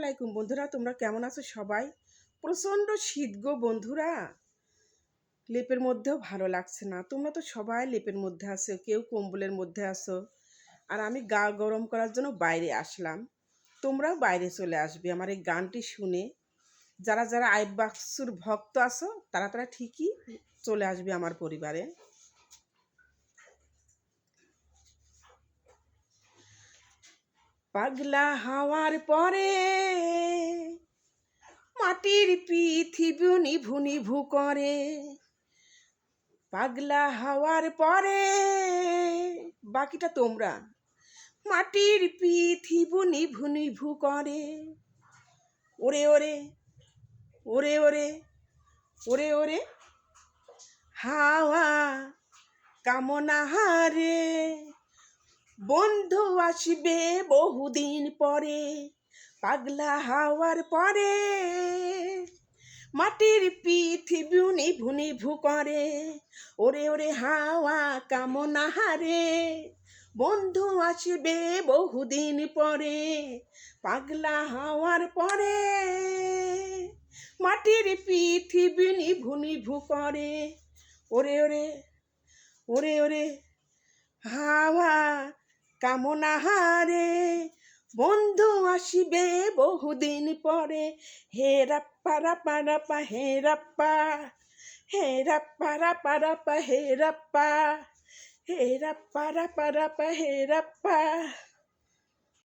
আলাইকুম বন্ধুরা, তোমরা কেমন আছো সবাই? প্রচণ্ড শীত গো বন্ধুরা, লেপের মধ্যেও ভালো লাগছে না। তোমরা তো সবাই লেপের মধ্যে আছো, কেউ কম্বলের মধ্যে আছো, আর আমি গা গরম করার জন্য বাইরে আসলাম। তোমরাও বাইরে চলে আসবে আমার এই গানটি শুনে। যারা যারা আইব বাক্সুর ভক্ত আছো তারা তারা ঠিকই চলে আসবে আমার পরিবারে। পাগলা হওয়ার পরে মাটির পৃথিবী নিভু নিভু করে। পাগলা হওয়ার পরে বাকিটা তোমরা, মাটির পৃথিবী নিভু নিভু করে। ওরে ওরে ওরে ওরে ওরে ওরে হাওয়া কামনা হারে, বন্ধু আসবে বহুদিন পরে। পাগলা হওয়ার পরে মাটির পৃথিবী নিভু নিভু করে। ওরে ওরে হাওয়া কামনা হারে, বন্ধু আসবে বহুদিন পরে। পাগলা হওয়ার পরে মাটির পৃথিবী নিভু নিভু করে। ওরে ওরে ওরে ওরে হাওয়া কামনা হারে, বন্ধু আসিবে বহুদিন পরে। হে রাপ্পা রাপ্পা রাপ্পা হে রাপ্পা, হে রাপ্পা রাপ্পা রাপ্পা হে রাপ্পা, হে রাপ্পা রাপ্পা রাপ্পা হে রাপ্পা।